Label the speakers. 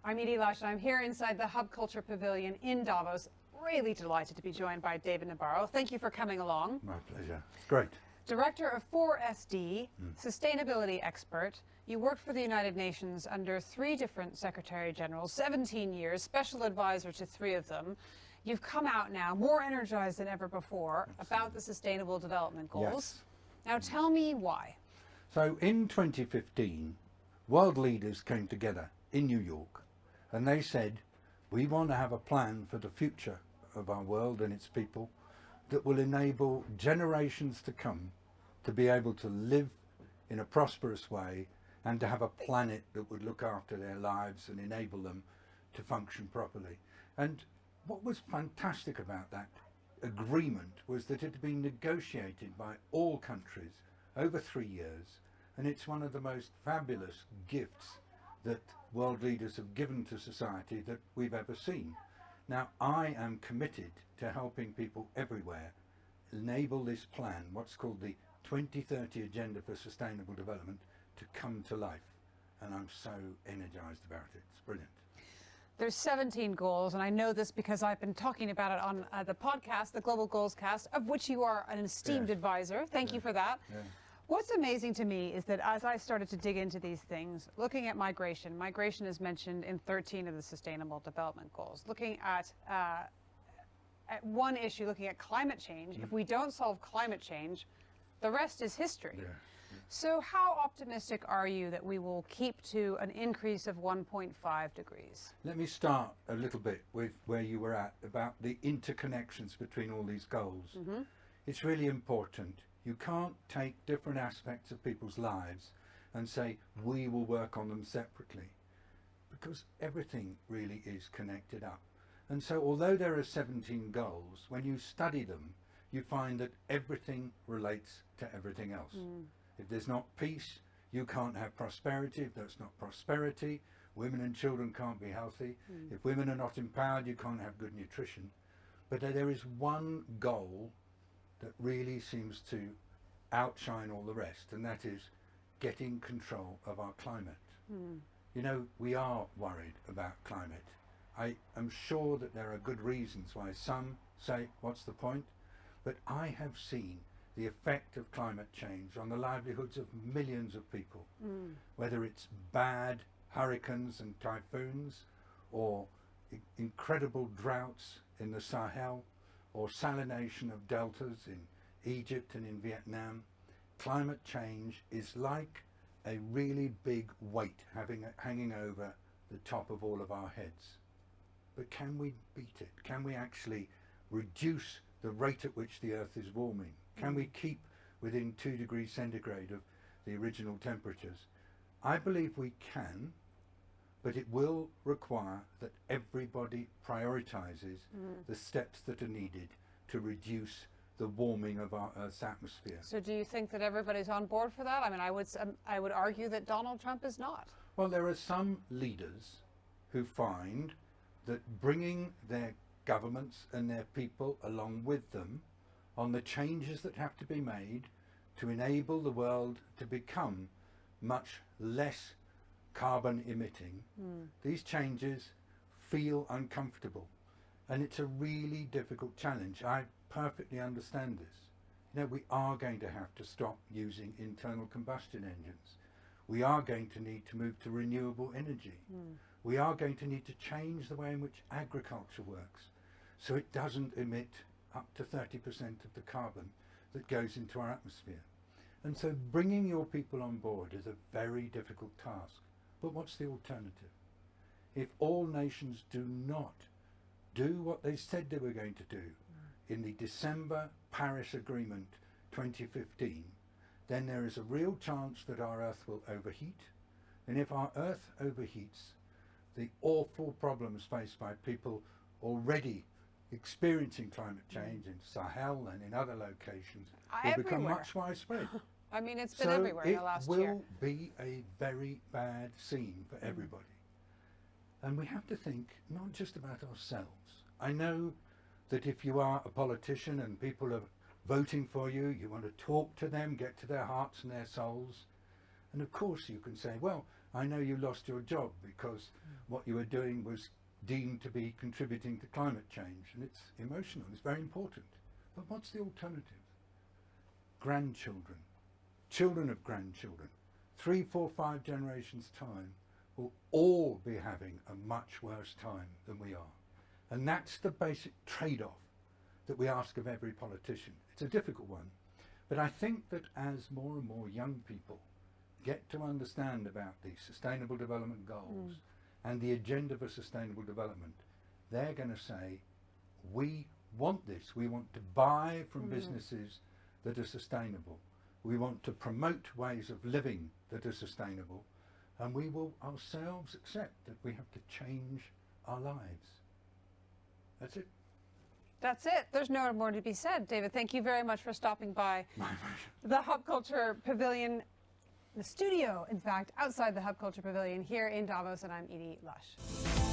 Speaker 1: I'm Edie Lush, and I'm here inside the Hub Culture Pavilion in Davos. Really delighted to be joined by David Nabarro. Thank you for coming along.
Speaker 2: My pleasure. It's great.
Speaker 1: Director of 4SD, sustainability expert. You worked for the United Nations under 3 different Secretary Generals, 17 years, special advisor to 3 of them. You've come out now more energized than ever before about the Sustainable Development Goals.
Speaker 2: Yes.
Speaker 1: Now tell me why.
Speaker 2: So in 2015, world leaders came together in New York and they said, we want to have a plan for the future of our world and its people that will enable generations to come to be able to live in a prosperous way and to have a planet that would look after their lives and enable them to function properly. And what was fantastic about that agreement was that it had been negotiated by all countries over 3 years, and it's one of the most fabulous gifts that world leaders have given to society that we've ever seen. Now, I am committed to helping people everywhere enable this plan, what's called the 2030 Agenda for Sustainable Development, to come to life. And I'm so energized about it. It's brilliant.
Speaker 1: There's 17 goals, and I know this because I've been talking about it on the podcast, the Global Goals Cast, of which you are an esteemed advisor. Thank you for that.
Speaker 2: Yeah.
Speaker 1: What's amazing to me is that as I started to dig into these things, looking at migration is mentioned in 13 of the Sustainable Development Goals. Looking at one issue, looking at climate change, if we don't solve climate change, the rest is history.
Speaker 2: Yeah.
Speaker 1: So how optimistic are you that we will keep to an increase of 1.5 degrees?
Speaker 2: Let me start a little bit with where you were at about the interconnections between all these goals. It's really important. You can't take different aspects of people's lives and say, we will work on them separately, because everything really is connected up. And so although there are 17 goals, when you study them, you find that everything relates to everything else. If there's not peace, you can't have prosperity. If there's not prosperity, women and children can't be healthy. If women are not empowered, you can't have good nutrition. But there is one goal that really seems to outshine all the rest, and that is getting control of our climate. You know, we are worried about climate. I am sure that there are good reasons why some say, what's the point? But I have seen the effect of climate change on the livelihoods of millions of people, whether it's bad hurricanes and typhoons, or incredible droughts in the Sahel, or salination of deltas in Egypt and in Vietnam. Climate change is like a really big weight hanging over the top of all of our heads. But can we beat it? Can we actually reduce the rate at which the Earth is warming? Can we keep within 2 degrees centigrade of the original temperatures? I believe we can, but it will require that everybody prioritizes the steps that are needed to reduce the warming of our Earth's atmosphere.
Speaker 1: So do you think that everybody's on board for that? I mean, I would argue that Donald Trump is not.
Speaker 2: Well, there are some leaders who find that bringing their governments and their people along with them on the changes that have to be made to enable the world to become much less carbon emitting, these changes feel uncomfortable. And it's a really difficult challenge. I perfectly understand this. You know, we are going to have to stop using internal combustion engines. We are going to need to move to renewable energy. We are going to need to change the way in which agriculture works so it doesn't emit up to 30% of the carbon that goes into our atmosphere. And so bringing your people on board is a very difficult task. But what's the alternative? If all nations do not do what they said they were going to do in the December Paris Agreement 2015, then there is a real chance that our Earth will overheat. And if our Earth overheats, the awful problems faced by people already experiencing climate change in Sahel and in other locations will become much widespread.
Speaker 1: I mean, it's been everywhere in the last year.
Speaker 2: It will be a very bad scene for everybody. And we have to think not just about ourselves. I know that if you are a politician and people are voting for you, you want to talk to them, get to their hearts and their souls. And of course you can say, well, I know you lost your job because what you were doing was deemed to be contributing to climate change, and it's emotional, it's very important. But what's the alternative? Grandchildren, children of grandchildren, 3, 4, 5 generations' time will all be having a much worse time than we are. And that's the basic trade-off that we ask of every politician. It's a difficult one, but I think that as more and more young people get to understand about the Sustainable Development Goals and the agenda for sustainable development, they're going to say, we want this. We want to buy from businesses that are sustainable. We want to promote ways of living that are sustainable, and we will ourselves accept that we have to change our lives. That's it.
Speaker 1: That's it. There's no more to be said. David, thank you very much for stopping by
Speaker 2: My pleasure.
Speaker 1: the Hub Culture Pavilion, the studio, in fact, outside the Hub Culture Pavilion here in Davos, and I'm Edie Lush.